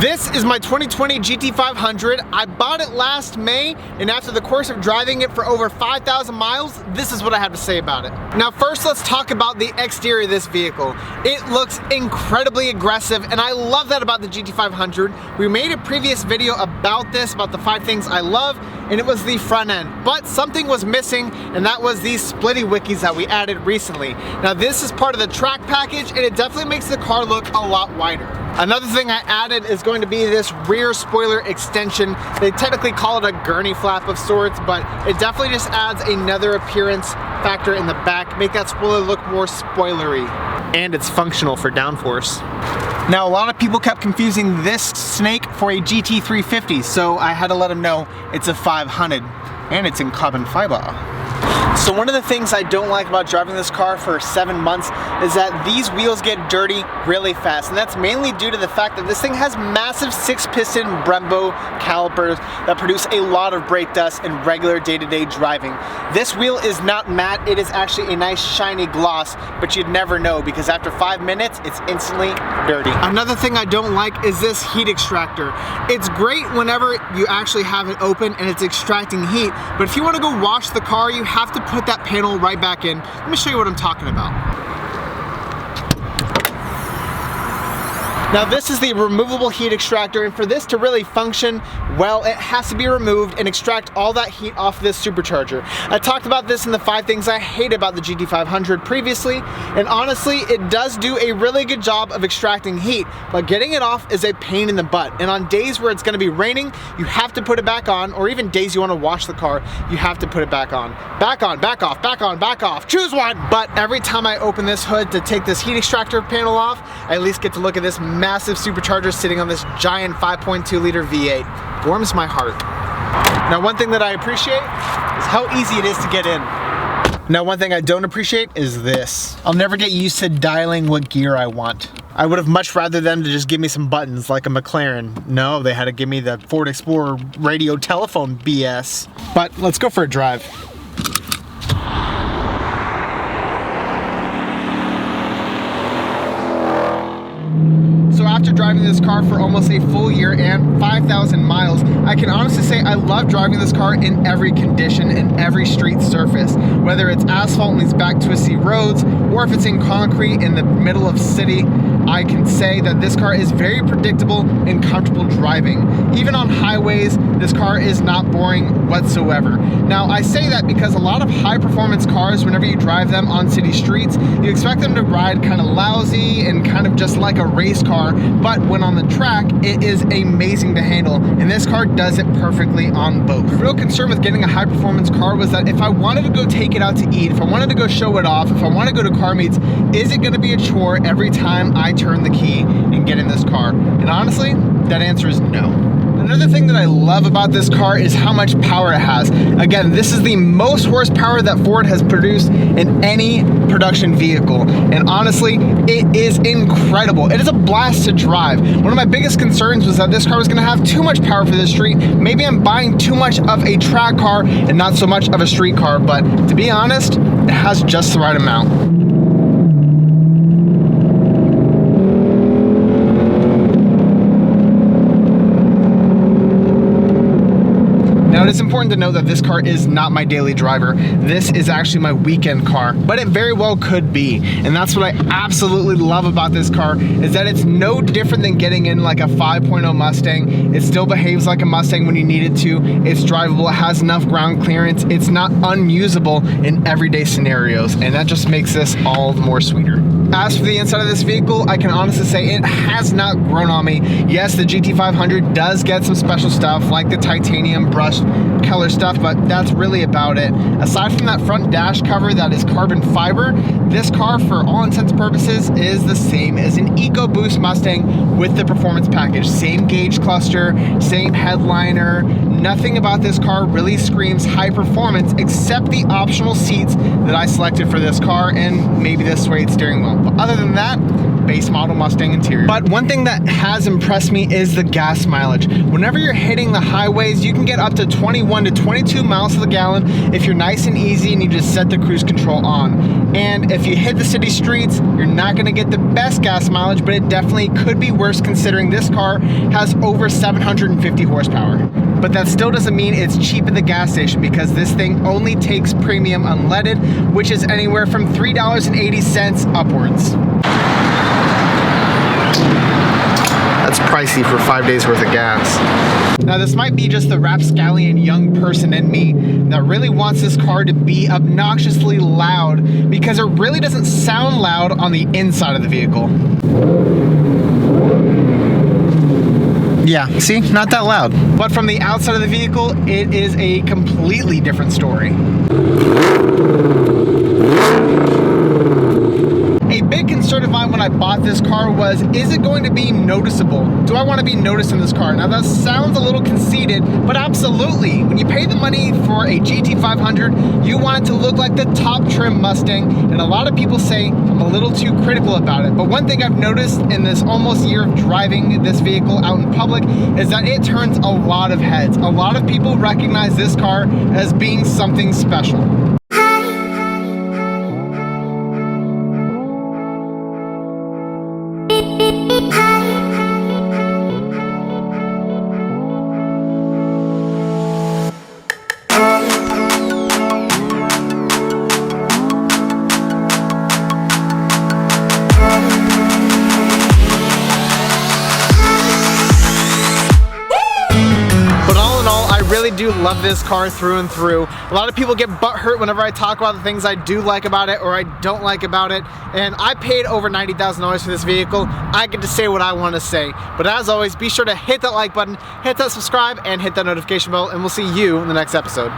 This is my 2020 GT500. I bought it last May, and after the course of driving it for over 5,000 miles, this is what I have to say about it. Now first, let's talk about the exterior of this vehicle. It looks incredibly aggressive, and I love that about the GT500. We made a previous video about this, about the 5 things I love, and it was the front end. But something was missing, and that was these splitty wickies that we added recently. Now this is part of the track package, and it definitely makes the car look a lot wider. Another thing I added is going to be this rear spoiler extension. They technically call it a gurney flap of sorts, but it definitely just adds another appearance factor in the back, make that spoiler look more spoilery. And it's functional for downforce. Now, a lot of people kept confusing this snake for a GT350, so I had to let them know it's a 500, and it's in carbon fiber. So one of the things I don't like about driving this car for 7 months is that these wheels get dirty really fast, and that's mainly due to the fact that this thing has massive 6-piston Brembo calipers that produce a lot of brake dust in regular day-to-day driving. This wheel is not matte, it is actually a nice shiny gloss, but you'd never know because after 5 minutes it's instantly dirty. Another thing I don't like is this heat extractor. It's great whenever you actually have it open and it's extracting heat, but if you want to go wash the car, you have to put that panel right back in. Let me show you what I'm talking about. Now this is the removable heat extractor, and for this to really function well, it has to be removed and extract all that heat off this supercharger. I talked about this in the 5 things I hate about the GT500 previously, and honestly, it does do a really good job of extracting heat, but getting it off is a pain in the butt. And on days where it's gonna be raining, you have to put it back on, or even days you wanna wash the car, you have to put it back on. Back on, back off, back on, back off, choose one! But every time I open this hood to take this heat extractor panel off, I at least get to look at this massive supercharger sitting on this giant 5.2 liter V8. Warms my heart. Now one thing that I appreciate is how easy it is to get in. Now one thing I don't appreciate is this. I'll never get used to dialing what gear I want. I would have much rather them to just give me some buttons like a McLaren. No, they had to give me the Ford Explorer radio telephone BS. But let's go for a drive. So after driving this car for almost a full year and 5,000 miles, I can honestly say I love driving this car in every condition and every street surface. Whether it's asphalt and these back twisty roads, or if it's in concrete in the middle of city, I can say that this car is very predictable and comfortable driving. Even on highways, this car is not boring whatsoever. Now, I say that because a lot of high performance cars, whenever you drive them on city streets, you expect them to ride kind of lousy and kind of just like a race car, but when on the track, it is amazing to handle, and this car does it perfectly on both. The real concern with getting a high performance car was that if I wanted to go take it out to eat, if I wanted to go show it off, if I want to go to car meets, is it going to be a chore every time I turn the key and get in this car? And honestly, that answer is no. Another thing that I love about this car is how much power it has. Again, this is the most horsepower that Ford has produced in any production vehicle. And honestly, it is incredible. It is a blast to drive. One of my biggest concerns was that this car was gonna have too much power for the street. Maybe I'm buying too much of a track car and not so much of a street car, but to be honest, it has just the right amount. Now, it is important to note that this car is not my daily driver. This is actually my weekend car, but it very well could be. And that's what I absolutely love about this car, is that it's no different than getting in like a 5.0 Mustang. It still behaves like a Mustang when you need it to. It's drivable, it has enough ground clearance. It's not unusable in everyday scenarios, and that just makes this all the more sweeter. As for the inside of this vehicle, I can honestly say it has not grown on me. Yes, the GT500 does get some special stuff like the titanium brushed color stuff, but that's really about it. Aside from that front dash cover that is carbon fiber, this car for all intents and purposes is the same as an EcoBoost Mustang with the performance package. Same gauge cluster, same headliner. Nothing about this car really screams high performance except the optional seats that I selected for this car and maybe this suede steering wheel. But other than that, base model Mustang interior. But one thing that has impressed me is the gas mileage. Whenever you're hitting the highways, you can get up to 21 to 22 miles to the gallon if you're nice and easy and you just set the cruise control on. And if you hit the city streets, you're not gonna get the best gas mileage, but it definitely could be worse considering this car has over 750 horsepower. But that still doesn't mean it's cheap at the gas station, because this thing only takes premium unleaded, which is anywhere from $3.80 upwards. That's pricey for 5 days worth of gas. Now this might be just the rapscallion young person in me that really wants this car to be obnoxiously loud, because it really doesn't sound loud on the inside of the vehicle. Yeah, see, not that loud. But from the outside of the vehicle, it is a completely different story. A big concern of mine when I bought this car was, is it going to be noticeable? Do I want to be noticed in this car? Now that sounds a little conceited, but absolutely. When you pay the money for a GT500, you want it to look like the top trim Mustang, and a lot of people say I'm a little too critical about it. But one thing I've noticed in this almost year of driving this vehicle out in public is that it turns a lot of heads. A lot of people recognize this car as being something special. Really do love this car through and through. A lot of people get butthurt whenever I talk about the things I do like about it or I don't like about it, and I paid over $90,000 for this vehicle. I get to say what I want to say. But as always, be sure to hit that like button, hit that subscribe, and hit that notification bell, and we'll see you in the next episode.